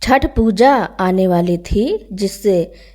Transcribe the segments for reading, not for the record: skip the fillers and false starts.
छठ पूजा आने वाली थी, जिससे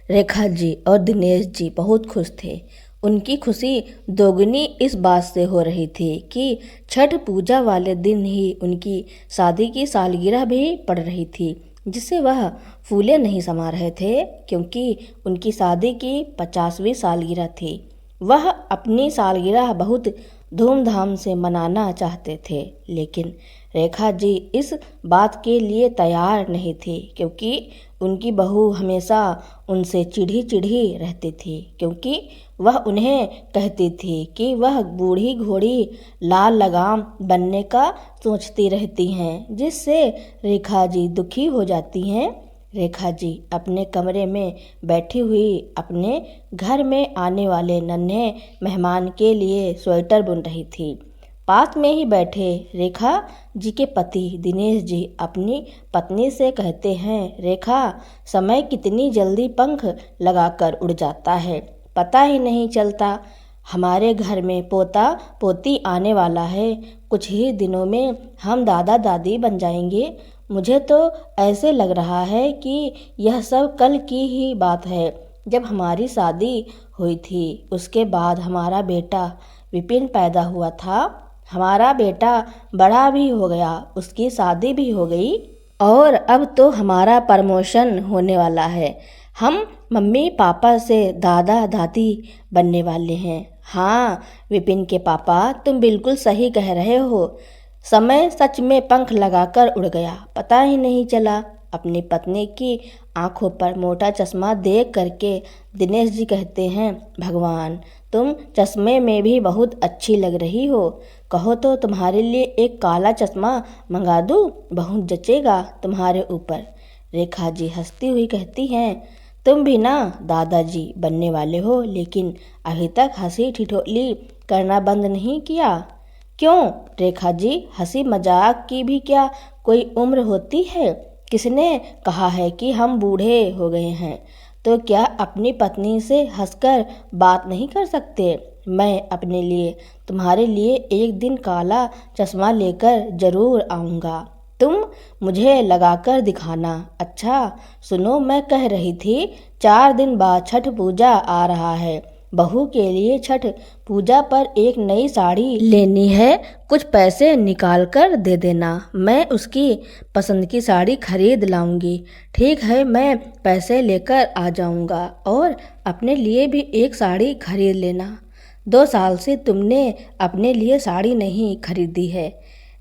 रेखा जी और दिनेश जी बहुत खुश थे। उनकी खुशी दोगुनी इस बात से हो रही थी कि छठ पूजा वाले दिन ही उनकी शादी की सालगिरह भी पड़ रही थी, जिससे वह फूले नहीं समा रहे थे, क्योंकि उनकी शादी की 50वीं सालगिरह थी। वह अपनी सालगिरह बहुत धूमधाम से मनाना चाहते थे, लेकिन रेखा जी इस बात के लिए तैयार नहीं थी, क्योंकि उनकी बहू हमेशा उनसे चिढ़ी चिढ़ी रहती थी, क्योंकि वह उन्हें कहती थी कि वह बूढ़ी घोड़ी लाल लगाम बनने का सोचती रहती हैं, जिससे रेखा जी दुखी हो जाती हैं। रेखा जी अपने कमरे में बैठी हुई अपने घर में आने वाले नन्हे मेहमान के लिए स्वेटर बुन रही थी। पास में ही बैठे रेखा जी के पति दिनेश जी अपनी पत्नी से कहते हैं, रेखा, समय कितनी जल्दी पंख लगाकर उड़ जाता है, पता ही नहीं चलता। हमारे घर में पोता पोती आने वाला है, कुछ ही दिनों में हम दादा दादी बन जाएंगे। मुझे तो ऐसे लग रहा है कि यह सब कल की ही बात है, जब हमारी शादी हुई थी। उसके बाद हमारा बेटा विपिन पैदा हुआ था। हमारा बेटा बड़ा भी हो गया, उसकी शादी भी हो गई और अब तो हमारा प्रमोशन होने वाला है। हम मम्मी पापा से दादा दादी बनने वाले हैं। हाँ विपिन के पापा, तुम बिल्कुल सही कह रहे हो। समय सच में पंख लगाकर उड़ गया, पता ही नहीं चला। अपनी पत्नी की आंखों पर मोटा चश्मा देख करके दिनेश जी कहते हैं, भगवान, तुम चश्मे में भी बहुत अच्छी लग रही हो। कहो तो तुम्हारे लिए एक काला चश्मा मंगा दूँ, बहुत जचेगा तुम्हारे ऊपर। रेखा जी हंसती हुई कहती हैं, तुम भी ना दादाजी बनने वाले हो, लेकिन अभी तक हंसी ठिठोली करना बंद नहीं किया। क्यों रेखा जी, हंसी मजाक की भी क्या कोई उम्र होती है? किसने कहा है कि हम बूढ़े हो गए हैं? तो क्या अपनी पत्नी से हंसकर बात नहीं कर सकते? मैं अपने लिए तुम्हारे लिए एक दिन काला चश्मा लेकर जरूर आऊँगा, तुम मुझे लगाकर दिखाना। अच्छा सुनो, मैं कह रही थी, 4 दिन बाद छठ पूजा आ रहा है। बहू के लिए छठ पूजा पर एक नई साड़ी लेनी है, कुछ पैसे निकाल कर दे देना, मैं उसकी पसंद की साड़ी खरीद लाऊंगी। ठीक है, मैं पैसे लेकर आ जाऊंगा और अपने लिए भी एक साड़ी खरीद लेना। 2 साल से तुमने अपने लिए साड़ी नहीं खरीदी है।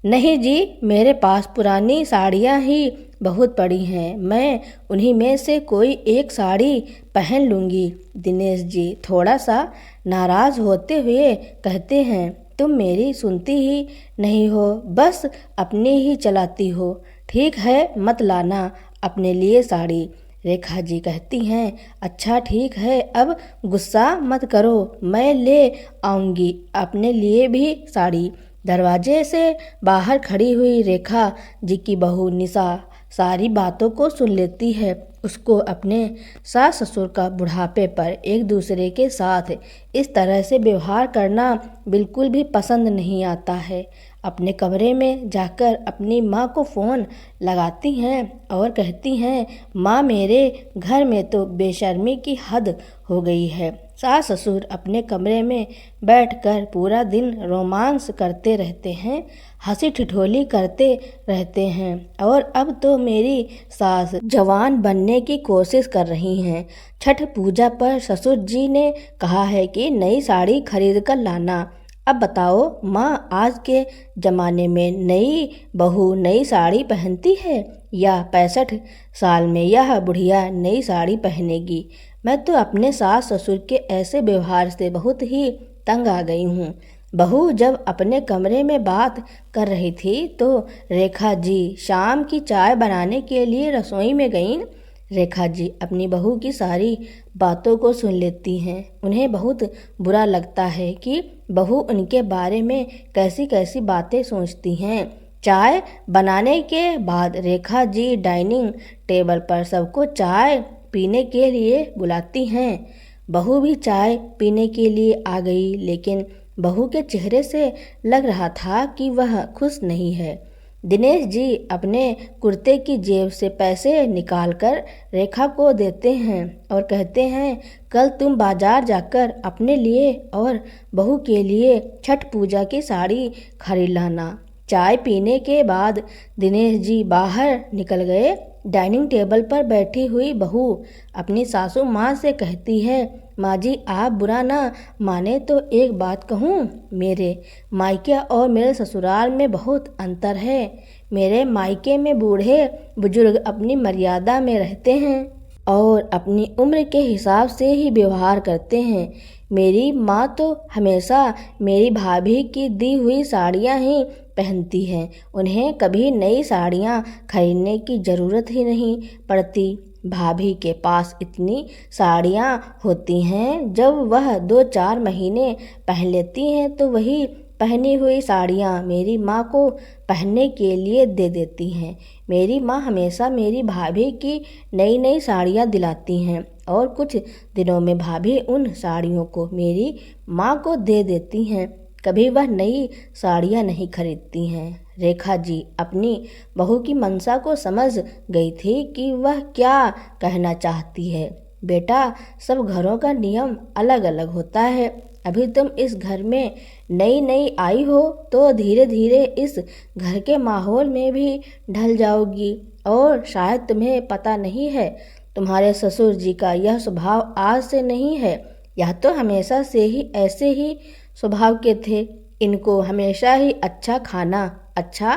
नहीं जी, मेरे पास पुरानी साड़ियाँ ही बहुत पड़ी हैं, मैं उन्हीं में से कोई एक साड़ी पहन लूँगी। दिनेश जी थोड़ा सा नाराज़ होते हुए कहते हैं, तुम मेरी सुनती ही नहीं हो, बस अपनी ही चलाती हो। ठीक है, मत लाना अपने लिए साड़ी। रेखा जी कहती हैं, अच्छा ठीक है, अब गुस्सा मत करो, मैं ले आऊँगी अपने लिए भी साड़ी। दरवाजे से बाहर खड़ी हुई रेखा जी की बहू निशा सारी बातों को सुन लेती है। उसको अपने सास ससुर का बुढ़ापे पर एक दूसरे के साथ इस तरह से व्यवहार करना बिल्कुल भी पसंद नहीं आता है। अपने कमरे में जाकर अपनी माँ को फ़ोन लगाती हैं और कहती हैं, माँ, मेरे घर में तो बेशर्मी की हद हो गई है। सास ससुर अपने कमरे में बैठकर पूरा दिन रोमांस करते रहते हैं, हंसी ठिठोली करते रहते हैं, और अब तो मेरी सास जवान बनने की कोशिश कर रही हैं। छठ पूजा पर ससुर जी ने कहा है कि नई साड़ी खरीद कर लाना। अब बताओ माँ, आज के ज़माने में नई बहू नई साड़ी पहनती है या 65 साल में यह बुढ़िया नई साड़ी पहनेगी? मैं तो अपने सास ससुर के ऐसे व्यवहार से बहुत ही तंग आ गई हूँ। बहू जब अपने कमरे में बात कर रही थी तो रेखा जी शाम की चाय बनाने के लिए रसोई में गईं। रेखा जी अपनी बहू की सारी बातों को सुन लेती हैं। उन्हें बहुत बुरा लगता है कि बहू उनके बारे में कैसी कैसी बातें सोचती हैं। चाय बनाने के बाद रेखा जी डाइनिंग टेबल पर सबको चाय पीने के लिए बुलाती हैं। बहू भी चाय पीने के लिए आ गई, लेकिन बहू के चेहरे से लग रहा था कि वह खुश नहीं है। दिनेश जी अपने कुर्ते की जेब से पैसे निकालकर रेखा को देते हैं और कहते हैं, कल तुम बाजार जाकर अपने लिए और बहू के लिए छठ पूजा की साड़ी खरीद लाना। चाय पीने के बाद दिनेश जी बाहर निकल गए। डाइनिंग टेबल पर बैठी हुई बहू अपनी सासू माँ से कहती है, माँ जी आप बुरा ना माने तो एक बात कहूँ, मेरे मायके और मेरे ससुराल में बहुत अंतर है। मेरे मायके में बूढ़े बुजुर्ग अपनी मर्यादा में रहते हैं और अपनी उम्र के हिसाब से ही व्यवहार करते हैं। मेरी माँ तो हमेशा मेरी भाभी की दी हुई साड़ियाँ ही पहनती हैं। उन्हें कभी नई साड़ियाँ खरीदने की ज़रूरत ही नहीं पड़ती। भाभी के पास इतनी साड़ियाँ होती हैं, जब वह 2-4 महीने पहन लेती हैं तो वही पहनी हुई साड़ियाँ मेरी माँ को पहनने के लिए दे देती हैं। मेरी माँ हमेशा मेरी भाभी की नई नई साड़ियाँ दिलाती हैं और कुछ दिनों में भाभी उन साड़ियों को मेरी माँ को दे देती हैं। कभी वह नई साड़ियाँ नहीं खरीदती हैं। रेखा जी अपनी बहू की मंशा को समझ गई थी कि वह क्या कहना चाहती है। बेटा, सब घरों का नियम अलग अलग होता है। अभी तुम इस घर में नई नई आई हो तो धीरे धीरे इस घर के माहौल में भी ढल जाओगी और शायद तुम्हें पता नहीं है, तुम्हारे ससुर जी का यह स्वभाव आज से नहीं है, यह तो हमेशा से ही ऐसे ही स्वभाव के थे। इनको हमेशा ही अच्छा खाना, अच्छा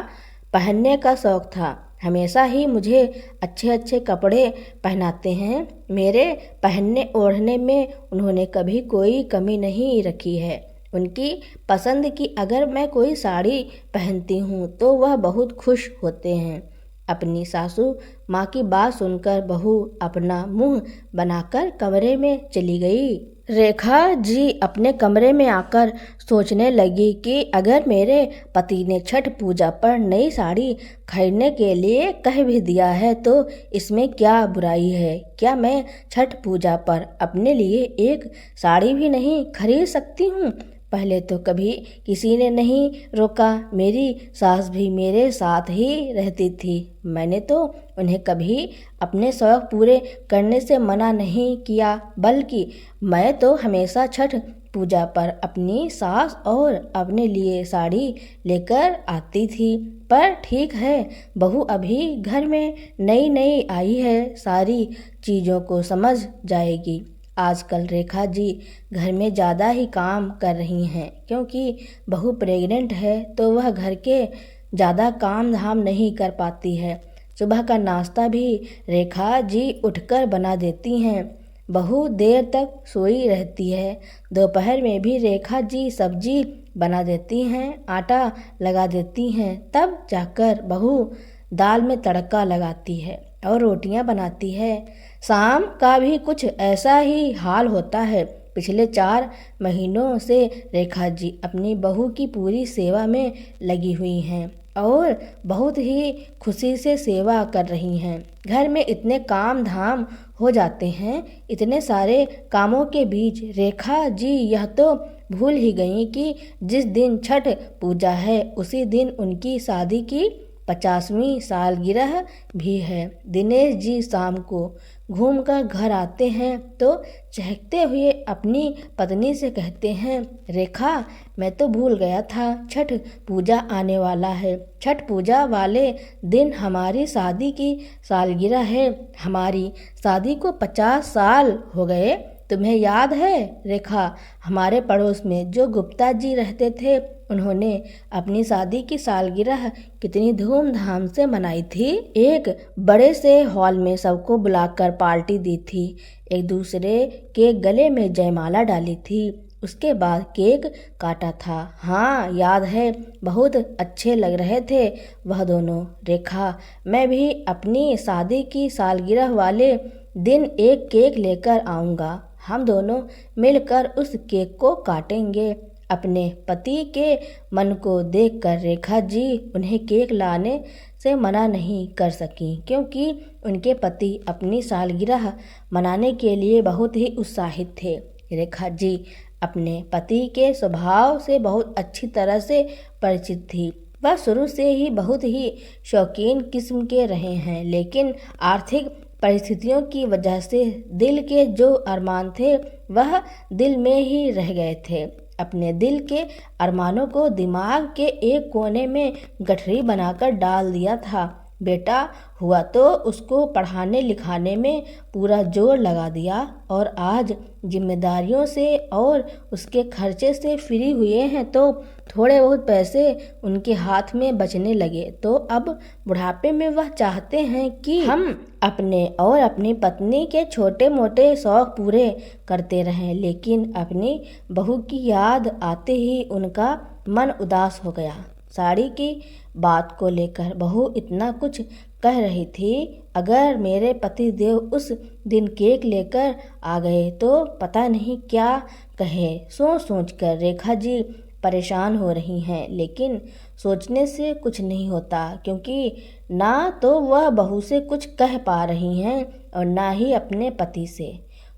पहनने का शौक था। हमेशा ही मुझे अच्छे अच्छे कपड़े पहनाते हैं। मेरे पहनने ओढ़ने में उन्होंने कभी कोई कमी नहीं रखी है। उनकी पसंद की अगर मैं कोई साड़ी पहनती हूँ तो वह बहुत खुश होते हैं। अपनी सासू माँ की बात सुनकर बहू अपना मुंह बनाकर कमरे में चली गई। रेखा जी अपने कमरे में आकर सोचने लगी कि अगर मेरे पति ने छठ पूजा पर नई साड़ी खरीदने के लिए कह भी दिया है तो इसमें क्या बुराई है। क्या मैं छठ पूजा पर अपने लिए एक साड़ी भी नहीं खरीद सकती हूँ। पहले तो कभी किसी ने नहीं रोका। मेरी सास भी मेरे साथ ही रहती थी। मैंने तो उन्हें कभी अपने शौक पूरे करने से मना नहीं किया, बल्कि मैं तो हमेशा छठ पूजा पर अपनी सास और अपने लिए साड़ी लेकर आती थी। पर ठीक है, बहू अभी घर में नई नई आई है, सारी चीज़ों को समझ जाएगी। आजकल रेखा जी घर में ज़्यादा ही काम कर रही हैं, क्योंकि बहू प्रेग्नेंट है तो वह घर के ज़्यादा काम धाम नहीं कर पाती है। सुबह का नाश्ता भी रेखा जी उठकर बना देती हैं। बहू देर तक सोई रहती है। दोपहर में भी रेखा जी सब्जी बना देती हैं, आटा लगा देती हैं। तब जाकर बहू दाल में तड़का लगाती है और रोटियां बनाती है। शाम का भी कुछ ऐसा ही हाल होता है। पिछले 4 महीनों से रेखा जी अपनी बहू की पूरी सेवा में लगी हुई हैं और बहुत ही खुशी से सेवा कर रही हैं। घर में इतने काम धाम हो जाते हैं। इतने सारे कामों के बीच रेखा जी यह तो भूल ही गई कि जिस दिन छठ पूजा है उसी दिन उनकी शादी की 50वीं सालगिरह भी है। दिनेश जी शाम को घूमकर घर आते हैं तो चहकते हुए अपनी पत्नी से कहते हैं, रेखा, मैं तो भूल गया था, छठ पूजा आने वाला है। छठ पूजा वाले दिन हमारी शादी की सालगिरह है। हमारी शादी को 50 साल हो गए। तुम्हें याद है रेखा, हमारे पड़ोस में जो गुप्ता जी रहते थे, उन्होंने अपनी शादी की सालगिरह कितनी धूमधाम से मनाई थी। एक बड़े से हॉल में सबको बुलाकर पार्टी दी थी। एक दूसरे के गले में जयमाला डाली थी। उसके बाद केक काटा था। हाँ याद है, बहुत अच्छे लग रहे थे वह दोनों। रेखा, मैं भी अपनी शादी की सालगिरह वाले दिन एक केक लेकर आऊँगा। हम दोनों मिलकर उस केक को काटेंगे। अपने पति के मन को देखकर रेखा जी उन्हें केक लाने से मना नहीं कर सकीं, क्योंकि उनके पति अपनी सालगिरह मनाने के लिए बहुत ही उत्साहित थे। रेखा जी अपने पति के स्वभाव से बहुत अच्छी तरह से परिचित थी। वह शुरू से ही बहुत ही शौकीन किस्म के रहे हैं, लेकिन आर्थिक परिस्थितियों की वजह से दिल के जो अरमान थे वह दिल में ही रह गए थे। अपने दिल के अरमानों को दिमाग के एक कोने में गठरी बनाकर डाल दिया था। बेटा हुआ तो उसको पढ़ाने लिखाने में पूरा जोर लगा दिया और आज जिम्मेदारियों से और उसके खर्चे से फ्री हुए हैं तो थोड़े बहुत पैसे उनके हाथ में बचने लगे, तो अब बुढ़ापे में वह चाहते हैं कि हम अपने और अपनी पत्नी के छोटे मोटे शौक पूरे करते रहें। लेकिन अपनी बहू की याद आते ही उनका मन उदास हो गया। साड़ी की बात को लेकर बहू इतना कुछ कह रही थी, अगर मेरे पति देव उस दिन केक लेकर आ गए तो पता नहीं क्या कहे। सोच सोच कर रेखा जी परेशान हो रही हैं, लेकिन सोचने से कुछ नहीं होता, क्योंकि ना तो वह बहू से कुछ कह पा रही हैं और ना ही अपने पति से।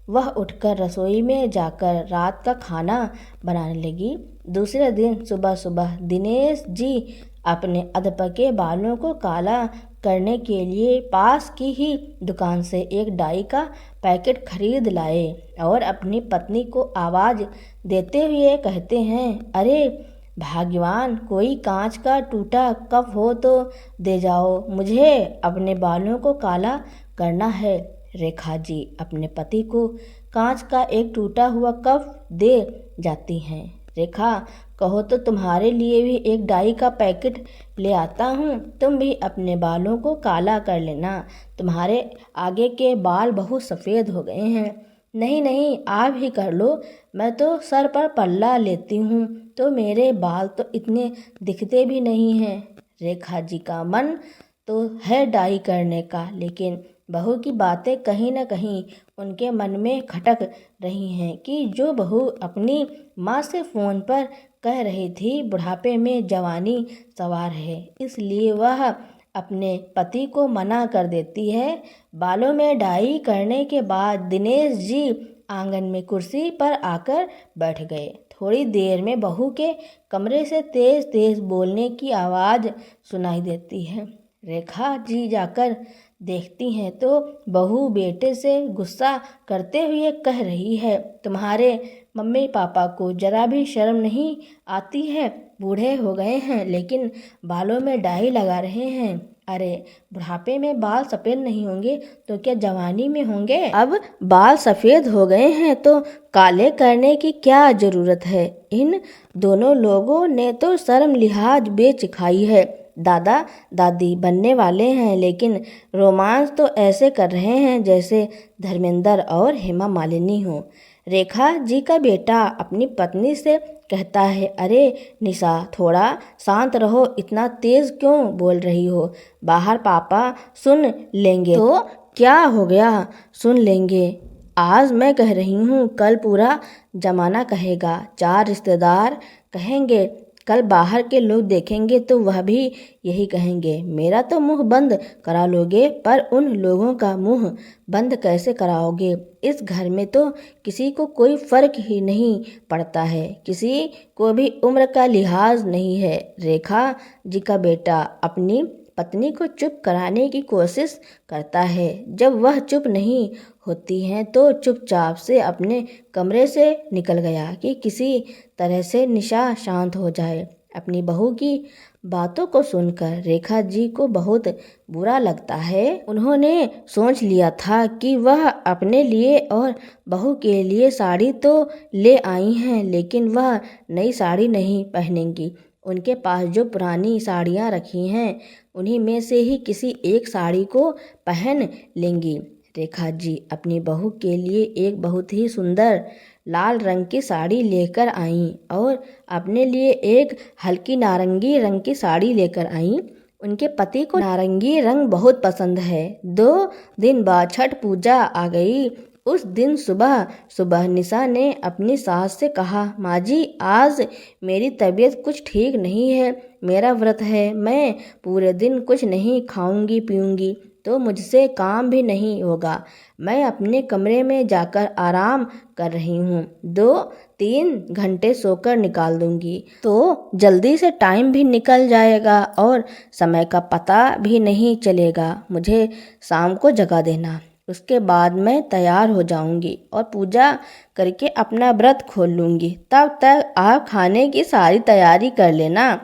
वह उठकर रसोई में जाकर रात का खाना बनाने लगी। दूसरे दिन सुबह सुबह दिनेश जी अपने अधपके बालों को काला करने के लिए पास की ही दुकान से एक डाई का पैकेट खरीद लाए और अपनी पत्नी को आवाज़ देते हुए कहते हैं, अरे भाग्यवान, कोई कांच का टूटा कप हो तो दे जाओ, मुझे अपने बालों को काला करना है। रेखा जी अपने पति को कांच का एक टूटा हुआ कप दे जाती हैं। रेखा, कहो तो तुम्हारे लिए भी एक डाई का पैकेट ले आता हूँ, तुम भी अपने बालों को काला कर लेना, तुम्हारे आगे के बाल बहुत सफ़ेद हो गए हैं। नहीं नहीं, आप ही कर लो, मैं तो सर पर पल्ला लेती हूँ तो मेरे बाल तो इतने दिखते भी नहीं हैं। रेखा जी का मन तो है डाई करने का, लेकिन बहू की बातें कहीं न कहीं उनके मन में खटक रही हैं कि जो बहू अपनी माँ से फ़ोन पर कह रही थी बुढ़ापे में जवानी सवार है, इसलिए वह अपने पति को मना कर देती है। बालों में डाई करने के बाद दिनेश जी आंगन में कुर्सी पर आकर बैठ गए। थोड़ी देर में बहू के कमरे से तेज़ तेज़ बोलने की आवाज़ सुनाई देती है। रेखा जी जाकर देखती हैं तो बहू बेटे से गुस्सा करते हुए कह रही है, तुम्हारे मम्मी पापा को जरा भी शर्म नहीं आती है? बूढ़े हो गए हैं लेकिन बालों में डाई लगा रहे हैं। अरे बुढ़ापे में बाल सफ़ेद नहीं होंगे तो क्या जवानी में होंगे? अब बाल सफ़ेद हो गए हैं तो काले करने की क्या ज़रूरत है? इन दोनों लोगों ने तो शर्म लिहाज बेच खाई है। दादा दादी बनने वाले हैं लेकिन रोमांस तो ऐसे कर रहे हैं जैसे धर्मेंद्र और हेमा मालिनी हो। रेखा जी का बेटा अपनी पत्नी से कहता है, अरे निशा, थोड़ा शांत रहो, इतना तेज़ क्यों बोल रही हो? बाहर पापा सुन लेंगे तो क्या हो गया? सुन लेंगे। आज मैं कह रही हूँ, कल पूरा जमाना कहेगा, 4 रिश्तेदार कहेंगे, कल बाहर के लोग देखेंगे तो वह भी यही कहेंगे। मेरा तो मुंह बंद करा लोगे, पर उन लोगों का मुंह बंद कैसे कराओगे? इस घर में तो किसी को कोई फ़र्क ही नहीं पड़ता है, किसी को भी उम्र का लिहाज नहीं है। रेखा जी का बेटा अपनी पत्नी को चुप कराने की कोशिश करता है। जब वह चुप नहीं होती हैं तो चुपचाप से अपने कमरे से निकल गया कि किसी तरह से निशा शांत हो जाए। अपनी बहू की बातों को सुनकर रेखा जी को बहुत बुरा लगता है। उन्होंने सोच लिया था कि वह अपने लिए और बहू के लिए साड़ी तो ले आई हैं, लेकिन वह नई साड़ी नहीं पहनेंगी। उनके पास जो पुरानी साड़ियाँ रखी हैं उन्हीं में से ही किसी एक साड़ी को पहन लेंगी। रेखा जी अपनी बहू के लिए एक बहुत ही सुंदर लाल रंग की साड़ी लेकर आईं और अपने लिए एक हल्की नारंगी रंग की साड़ी लेकर आईं। उनके पति को नारंगी रंग बहुत पसंद है। 2 दिन बाद छठ पूजा आ गई। उस दिन सुबह सुबह निशा ने अपनी सास से कहा, माँ जी, आज मेरी तबीयत कुछ ठीक नहीं है, मेरा व्रत है, मैं पूरे दिन कुछ नहीं खाऊंगी पीऊंगी, तो मुझसे काम भी नहीं होगा। मैं अपने कमरे में जाकर आराम कर रही हूँ। 2-3 घंटे सोकर निकाल दूंगी तो जल्दी से टाइम भी निकल जाएगा और समय का पता भी नहीं चलेगा। मुझे शाम को जगा देना, उसके बाद मैं तैयार हो जाऊंगी और पूजा करके अपना व्रत खोल लूंगी। तब तक आप खाने की सारी तैयारी कर लेना।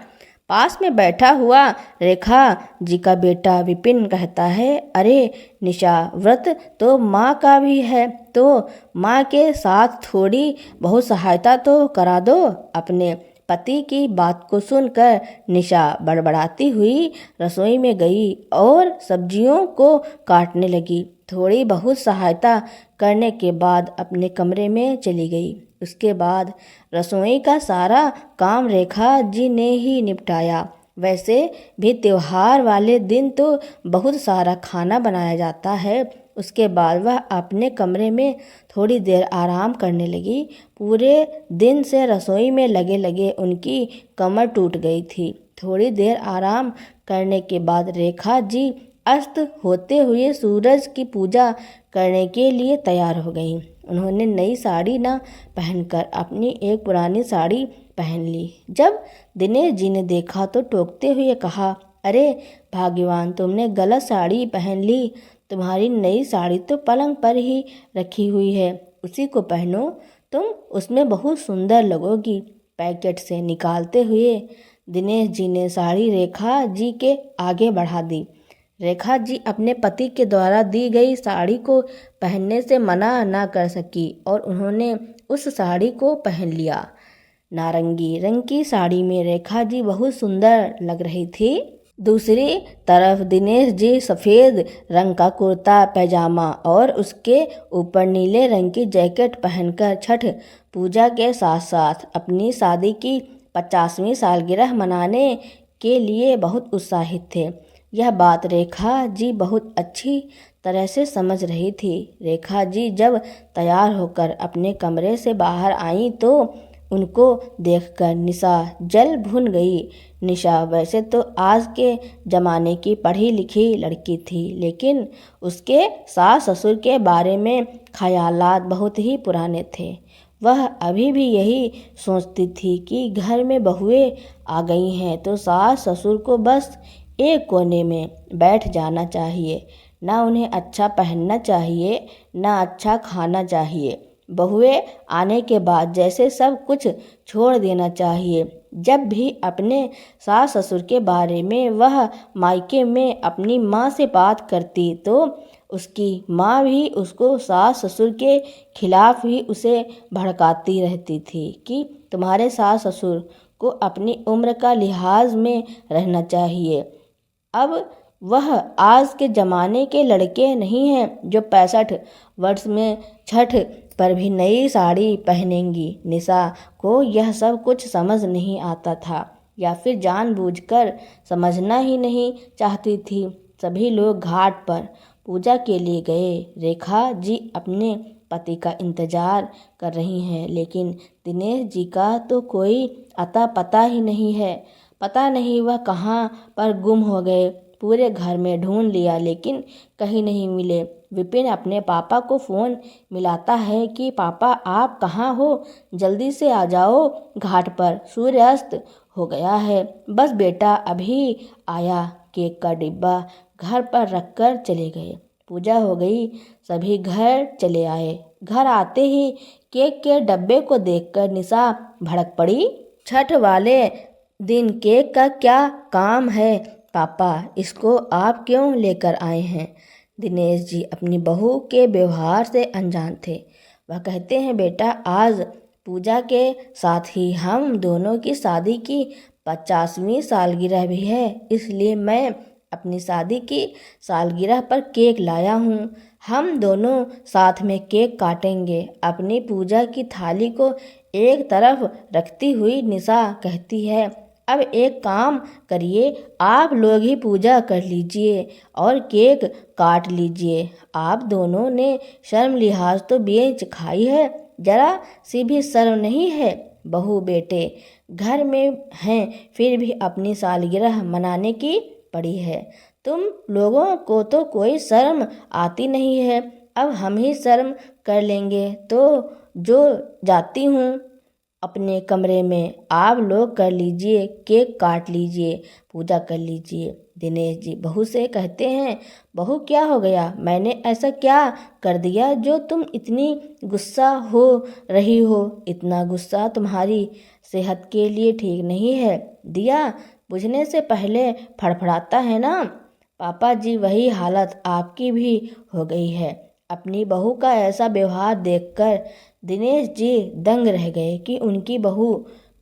पास में बैठा हुआ रेखा जी का बेटा विपिन कहता है, अरे निशा, व्रत तो माँ का भी है, तो माँ के साथ थोड़ी बहुत सहायता तो करा दो। अपने पति की बात को सुनकर निशा बड़बड़ाती हुई रसोई में गई और सब्जियों को काटने लगी। थोड़ी बहुत सहायता करने के बाद अपने कमरे में चली गई। उसके बाद रसोई का सारा काम रेखा जी ने ही निपटाया। वैसे भी त्योहार वाले दिन तो बहुत सारा खाना बनाया जाता है। उसके बाद वह अपने कमरे में थोड़ी देर आराम करने लगी। पूरे दिन से रसोई में लगे लगे उनकी कमर टूट गई थी। थोड़ी देर आराम करने के बाद रेखा जी अस्त होते हुए सूरज की पूजा करने के लिए तैयार हो गईं। उन्होंने नई साड़ी न पहनकर अपनी एक पुरानी साड़ी पहन ली। जब दिनेश जी ने देखा तो टोकते हुए कहा, अरे भाग्यवान, तुमने गलत साड़ी पहन ली। तुम्हारी नई साड़ी तो पलंग पर ही रखी हुई है, उसी को पहनो, तुम उसमें बहुत सुंदर लगोगी। पैकेट से निकालते हुए दिनेश जी ने साड़ी रेखा जी के आगे बढ़ा दी। रेखा जी अपने पति के द्वारा दी गई साड़ी को पहनने से मना न कर सकी और उन्होंने उस साड़ी को पहन लिया। नारंगी रंग की साड़ी में रेखा जी बहुत सुंदर लग रही थी। दूसरी तरफ दिनेश जी सफ़ेद रंग का कुर्ता पैजामा और उसके ऊपर नीले रंग की जैकेट पहनकर छठ पूजा के साथ साथ अपनी शादी की 50वीं सालगिरह मनाने के लिए बहुत उत्साहित थे। यह बात रेखा जी बहुत अच्छी तरह से समझ रही थी। रेखा जी जब तैयार होकर अपने कमरे से बाहर आईं तो उनको देखकर निशा जल भुन गई। निशा वैसे तो आज के ज़माने की पढ़ी लिखी लड़की थी, लेकिन उसके सास ससुर के बारे में ख्यालात बहुत ही पुराने थे। वह अभी भी यही सोचती थी कि घर में बहुएं आ गई हैं तो सास ससुर को बस एक कोने में बैठ जाना चाहिए, ना उन्हें अच्छा पहनना चाहिए, ना अच्छा खाना चाहिए। बहुएं आने के बाद जैसे सब कुछ छोड़ देना चाहिए। जब भी अपने सास ससुर के बारे में वह मायके में अपनी माँ से बात करती तो उसकी माँ भी उसको सास ससुर के खिलाफ ही उसे भड़काती रहती थी कि तुम्हारे सास ससुर को अपनी उम्र का लिहाज में रहना चाहिए। अब वह आज के ज़माने के लड़के नहीं हैं जो 65 वर्ष में छठ पर भी नई साड़ी पहनेंगी। निशा को यह सब कुछ समझ नहीं आता था या फिर जानबूझकर समझना ही नहीं चाहती थी। सभी लोग घाट पर पूजा के लिए गए। रेखा जी अपने पति का इंतजार कर रही हैं, लेकिन दिनेश जी का तो कोई अता पता ही नहीं है। पता नहीं वह कहाँ पर गुम हो गए। पूरे घर में ढूंढ लिया लेकिन कहीं नहीं मिले। विपिन अपने पापा को फ़ोन मिलाता है कि पापा आप कहाँ हो, जल्दी से आ जाओ घाट पर, सूर्यास्त हो गया है। बस बेटा अभी आया। केक का डिब्बा घर पर रखकर चले गए। पूजा हो गई, सभी घर चले आए। घर आते ही केक के डब्बे को देखकर निशा भड़क पड़ी। छठ वाले दिन केक का क्या काम है पापा, इसको आप क्यों लेकर आए हैं? दिनेश जी अपनी बहू के व्यवहार से अनजान थे। वह कहते हैं, बेटा आज पूजा के साथ ही हम दोनों की शादी की 50वीं सालगिरह भी है, इसलिए मैं अपनी शादी की सालगिरह पर केक लाया हूँ। हम दोनों साथ में केक काटेंगे। अपनी पूजा की थाली को एक तरफ रखती हुई निशा कहती है, अब एक काम करिए, आप लोग ही पूजा कर लीजिए और केक काट लीजिए। आप दोनों ने शर्म लिहाज तो बेच खाई है, जरा सी भी शर्म नहीं है। बहू बेटे घर में हैं फिर भी अपनी सालगिरह मनाने की पड़ी है, तुम लोगों को तो कोई शर्म आती नहीं है, अब हम ही शर्म कर लेंगे। तो जो जाती हूँ अपने कमरे में, आप लोग कर लीजिए, केक काट लीजिए, पूजा कर लीजिए। दिनेश जी बहू से कहते हैं, बहू क्या हो गया, मैंने ऐसा क्या कर दिया जो तुम इतनी गुस्सा हो रही हो? इतना गुस्सा तुम्हारी सेहत के लिए ठीक नहीं है। दिया बुझने से पहले फड़फड़ाता है ना। पापा जी वही हालत आपकी भी हो गई है। अपनी बहू का ऐसा व्यवहार देखकर दिनेश जी दंग रह गए कि उनकी बहू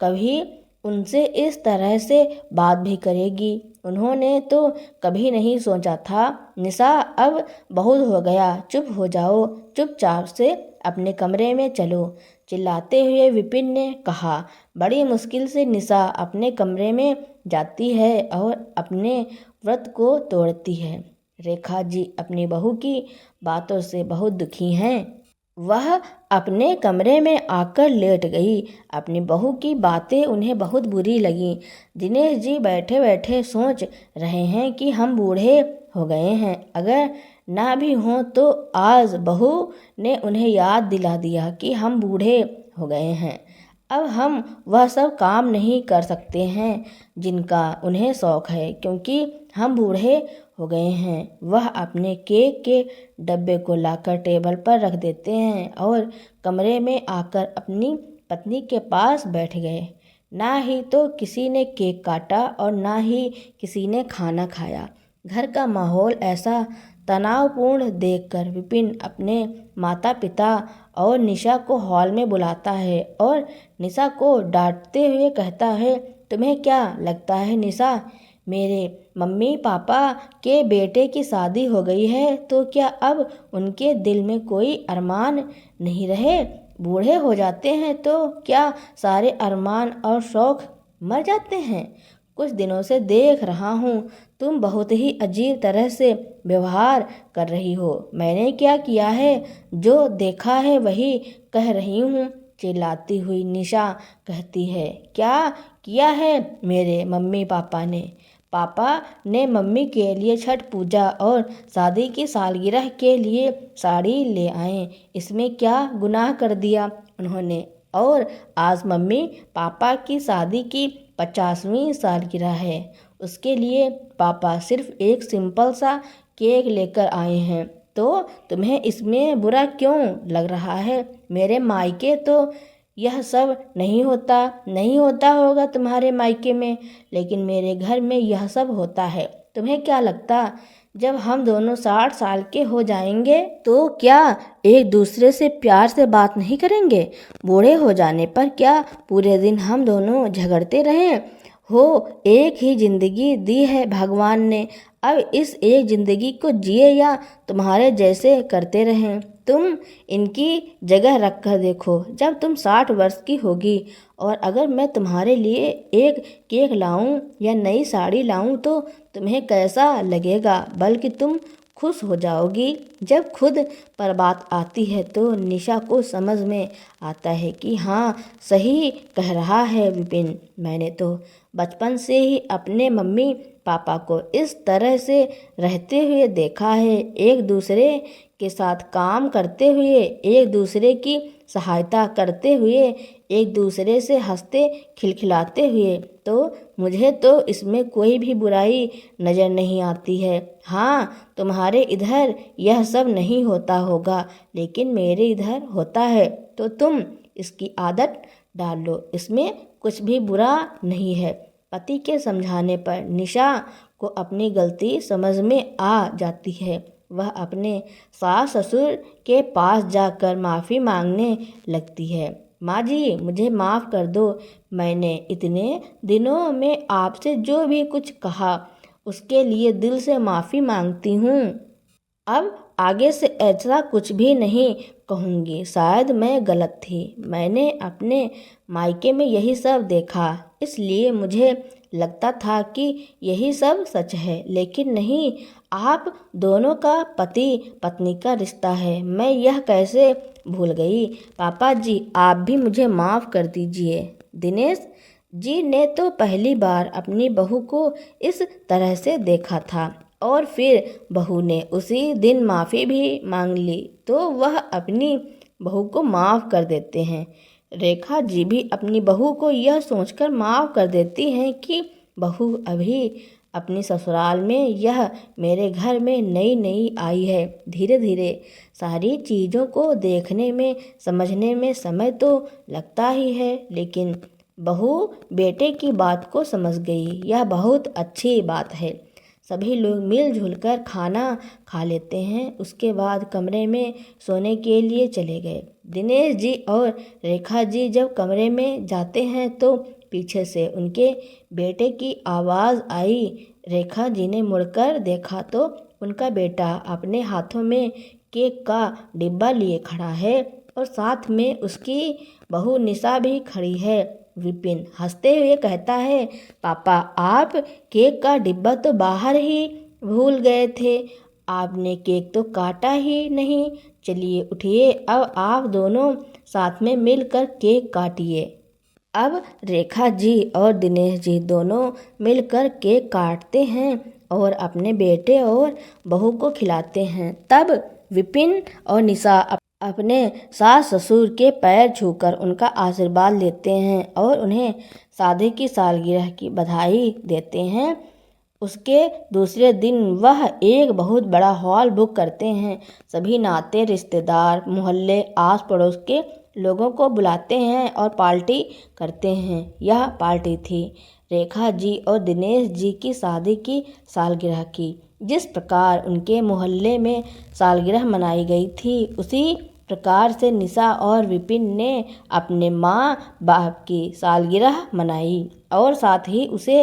कभी उनसे इस तरह से बात भी करेगी। उन्होंने तो कभी नहीं सोचा था। निशा अब बहुत हो गया, चुप हो जाओ, चुपचाप से अपने कमरे में चलो, चिल्लाते हुए विपिन ने कहा। बड़ी मुश्किल से निशा अपने कमरे में जाती है और अपने व्रत को तोड़ती है। रेखा जी अपनी बहू की बातों से बहुत दुखी हैं। वह अपने कमरे में आकर लेट गई। अपनी बहू की बातें उन्हें बहुत बुरी लगीं। दिनेश जी बैठे बैठे सोच रहे हैं कि हम बूढ़े हो गए हैं। अगर ना भी हों तो आज बहू ने उन्हें याद दिला दिया कि हम बूढ़े हो गए हैं। अब हम वह सब काम नहीं कर सकते हैं जिनका उन्हें शौक है, क्योंकि हम बूढ़े हो गए हैं। वह अपने केक के डब्बे को लाकर टेबल पर रख देते हैं और कमरे में आकर अपनी पत्नी के पास बैठ गए। ना ही तो किसी ने केक काटा और ना ही किसी ने खाना खाया। घर का माहौल ऐसा तनावपूर्ण देखकर विपिन अपने माता पिता और निशा को हॉल में बुलाता है और निशा को डांटते हुए कहता है, तुम्हें क्या लगता है निशा, मेरे मम्मी पापा के बेटे की शादी हो गई है तो क्या अब उनके दिल में कोई अरमान नहीं रहे? बूढ़े हो जाते हैं तो क्या सारे अरमान और शौक मर जाते हैं? कुछ दिनों से देख रहा हूँ तुम बहुत ही अजीब तरह से व्यवहार कर रही हो। मैंने क्या किया है? जो देखा है वही कह रही हूँ, चिल्लाती हुई निशा कहती है। क्या किया है मेरे मम्मी पापा ने? पापा ने मम्मी के लिए छठ पूजा और शादी की सालगिरह के लिए साड़ी ले आए, इसमें क्या गुनाह कर दिया उन्होंने? और आज मम्मी पापा की शादी की 50वीं सालगिरह है, उसके लिए पापा सिर्फ एक सिंपल सा केक लेकर आए हैं, तो तुम्हें इसमें बुरा क्यों लग रहा है? मेरे मायके तो यह सब नहीं होता होगा तुम्हारे मायके में, लेकिन मेरे घर में यह सब होता है। तुम्हें क्या लगता जब हम दोनों 60 साल के हो जाएंगे तो क्या एक दूसरे से प्यार से बात नहीं करेंगे? बूढ़े हो जाने पर क्या पूरे दिन हम दोनों झगड़ते रहें? हो, एक ही जिंदगी दी है भगवान ने, अब इस एक जिंदगी को जिए या तुम्हारे जैसे करते रहें। तुम इनकी जगह रख कर देखो, जब तुम 60 वर्ष की होगी और अगर मैं तुम्हारे लिए एक केक लाऊं या नई साड़ी लाऊं तो तुम्हें कैसा लगेगा? बल्कि तुम खुश हो जाओगी। जब खुद पर बात आती है तो निशा को समझ में आता है कि हाँ, सही कह रहा है विपिन। मैंने तो बचपन से ही अपने मम्मी पापा को इस तरह से रहते हुए देखा है, एक दूसरे के साथ काम करते हुए, एक दूसरे की सहायता करते हुए, एक दूसरे से हंसते खिलखिलाते हुए, तो मुझे तो इसमें कोई भी बुराई नज़र नहीं आती है। हाँ, तुम्हारे इधर यह सब नहीं होता होगा, लेकिन मेरे इधर होता है, तो तुम इसकी आदत डाल लो, इसमें कुछ भी बुरा नहीं है। पति के समझाने पर निशा को अपनी गलती समझ में आ जाती है। वह अपने सास ससुर के पास जाकर माफ़ी मांगने लगती है। माँ जी, मुझे माफ़ कर दो, मैंने इतने दिनों में आपसे जो भी कुछ कहा उसके लिए दिल से माफ़ी मांगती हूँ। अब आगे से ऐसा कुछ भी नहीं कहूँगी। शायद मैं गलत थी, मैंने अपने मायके में यही सब देखा, इसलिए मुझे लगता था कि यही सब सच है, लेकिन नहीं, आप दोनों का पति पत्नी का रिश्ता है, मैं यह कैसे भूल गई। पापा जी, आप भी मुझे माफ़ कर दीजिए। दिनेश जी ने तो पहली बार अपनी बहू को इस तरह से देखा था। और फिर बहू ने उसी दिन माफ़ी भी मांग ली तो वह अपनी बहू को माफ़ कर देते हैं। रेखा जी भी अपनी बहू को यह सोचकर माफ़ कर देती हैं कि बहू अभी अपनी ससुराल में, यह मेरे घर में नई नई आई है। धीरे धीरे सारी चीज़ों को देखने में समझने में समय तो लगता ही है, लेकिन बहू बेटे की बात को समझ गई, यह बहुत अच्छी बात है। सभी लोग मिलजुल कर खाना खा लेते हैं। उसके बाद कमरे में सोने के लिए चले गए। दिनेश जी और रेखा जी जब कमरे में जाते हैं तो पीछे से उनके बेटे की आवाज़ आई। रेखा जी ने मुड़कर देखा तो उनका बेटा अपने हाथों में केक का डिब्बा लिए खड़ा है और साथ में उसकी बहू निशा भी खड़ी है। विपिन हंसते हुए कहता है, पापा आप केक का डिब्बा तो बाहर ही भूल गए थे, आपने केक तो काटा ही नहीं। चलिए उठिए, अब आप दोनों साथ में मिलकर केक काटिए। अब रेखा जी और दिनेश जी दोनों मिलकर केक काटते हैं और अपने बेटे और बहू को खिलाते हैं। तब विपिन और निशा अपने सास ससुर के पैर छूकर उनका आशीर्वाद लेते हैं और उन्हें शादी की सालगिरह की बधाई देते हैं। उसके दूसरे दिन वह एक बहुत बड़ा हॉल बुक करते हैं। सभी नाते रिश्तेदार, मोहल्ले, आस पड़ोस के लोगों को बुलाते हैं और पार्टी करते हैं। यह पार्टी थी रेखा जी और दिनेश जी की शादी की सालगिरह की। जिस प्रकार उनके मोहल्ले में सालगिरह मनाई गई थी, उसी प्रकार से निशा और विपिन ने अपने माँ बाप की सालगिरह मनाई और साथ ही उसे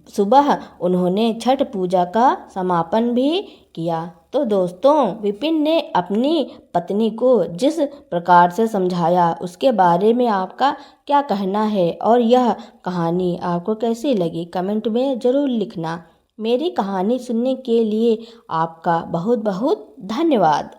सुबह उन्होंने छठ पूजा का समापन भी किया। तो दोस्तों, विपिन ने अपनी पत्नी को जिस प्रकार से समझाया उसके बारे में आपका क्या कहना है और यह कहानी आपको कैसी लगी कमेंट में ज़रूर लिखना। मेरी कहानी सुनने के लिए आपका बहुत बहुत धन्यवाद।